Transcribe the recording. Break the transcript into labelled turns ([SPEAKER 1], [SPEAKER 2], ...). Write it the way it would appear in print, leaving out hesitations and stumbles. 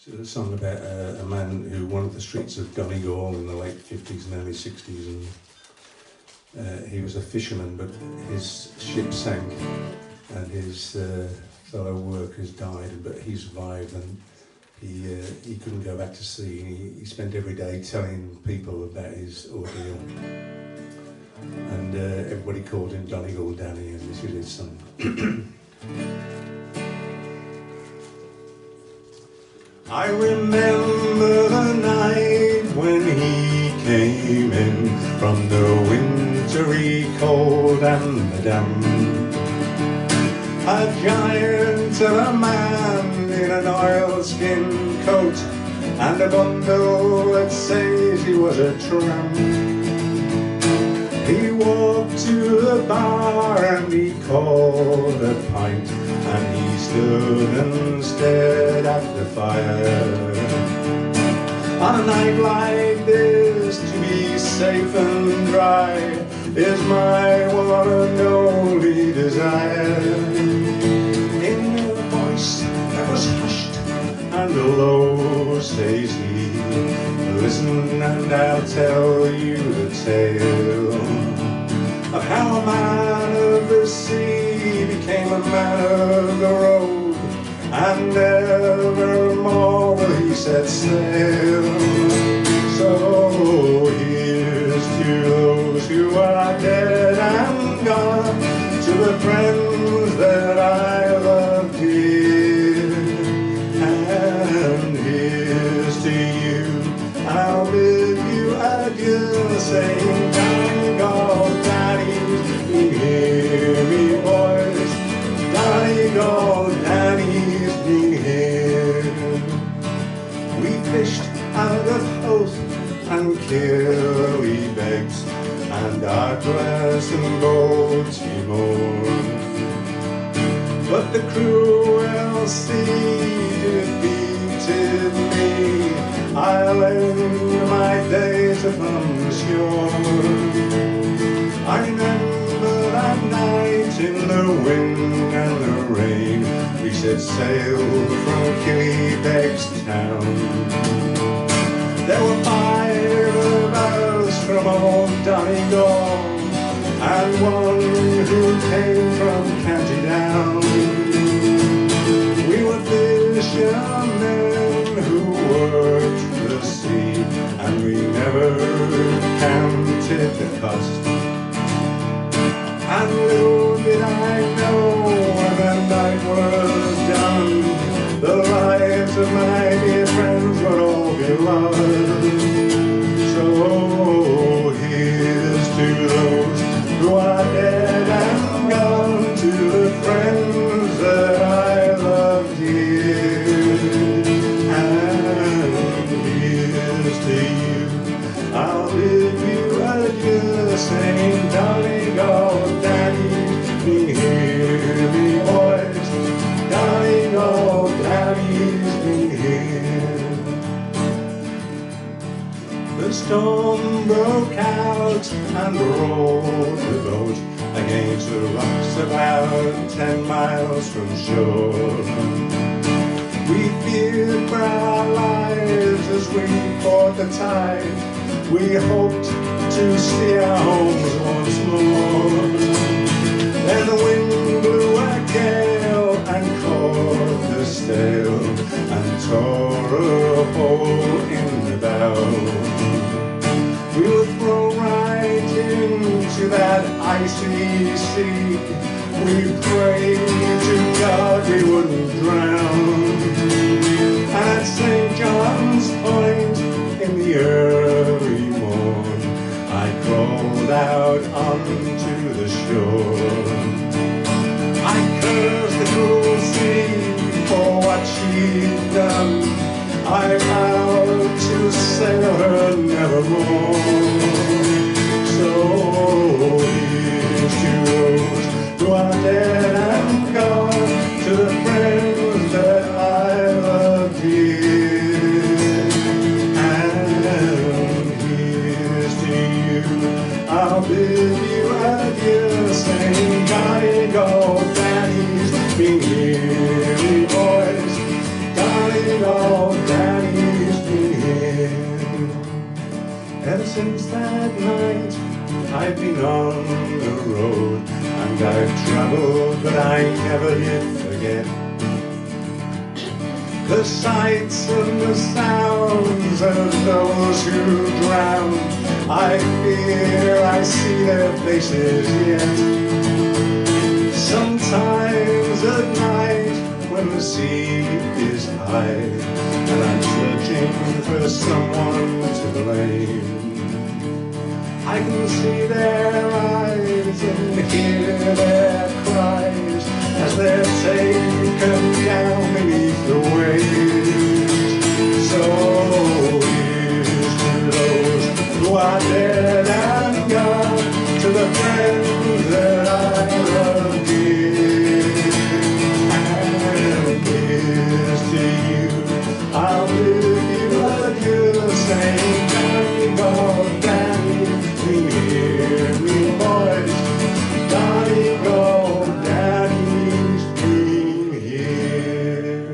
[SPEAKER 1] It's a song about a man who wandered the streets of Donegal in the late 50s and early 60s, and he was a fisherman, but his ship sank and his fellow workers died, but he survived, and he couldn't go back to sea. He spent every day telling people about his ordeal, and everybody called him Donegal Danny, and this is his song. I remember the night when he came in from the wintry cold and the damp. A giant of a man in an oilskin coat and a bundle that says he was a tramp. He walked to the bar and he called a pint, and he stood and stared at the fire. On a night like this, to be safe and dry is my one and only desire. In a voice that was hushed and low says he, listen and I'll tell you the tale of how a man of the sea became a man of the road, and nevermore will he set sail. So here's to those who are dead and gone, to the friends that I love dear, and here's to you, I'll bid you adieu, saying Donegal Danny's been here, me boys, Donegal Danny's been here. We fished out of Hoth and Killy begs, and our glass and boats we mourned, but the cruel sea defeated me. I'll end my days upon the shore. I remember that night in the wind and the rain, we set sail from Killybegs town. There were 5 of us from old Donegal, and one who came from County Down. We were fishermen who worked the sea, and we never counted the cost. And little did I know when the night was done, the lives of my dear friends would all be lost. So here's to those who are dead and gone, to the friends that I love dear, and here's to you, I'll bid you adieu, saying Donegal Danny's been here, me boys, Donegal Danny's been here. The storm broke out and rolled the boat against the rocks about 10 miles from shore. We feared for our lives as we fought the tide. We hoped to see our homes once more. Then the wind blew a gale and caught the sail and tore a hole in the bow. We were thrown right into that icy sea. We prayed to God we wouldn't drown. At St. John's Point in the early morn, I crawled out onto the shore. I cursed the cruel sea for what she'd done. I vowed to sail her nevermore. So here's to those who are dead and gone, to the friends that I love dear, and here's to you, I'll bid you adieu, saying Donegal Danny's been here, me boys, Donegal Danny. since that night I've been on the road, and I've travelled, but I never did forget the sights and the sounds of those who drown. I fear I see their faces yet. Sometimes at night when the sea is high and I'm searching for someone to blame, I can see their eyes and hear their cries as they're taken down beneath the waves. So here's to those who are dead and gone, to the friends that I love dear. And here's to you, I'll live you adieu, saying Danny, God, Danny, hear me boys, Danny, God, Danny's been here.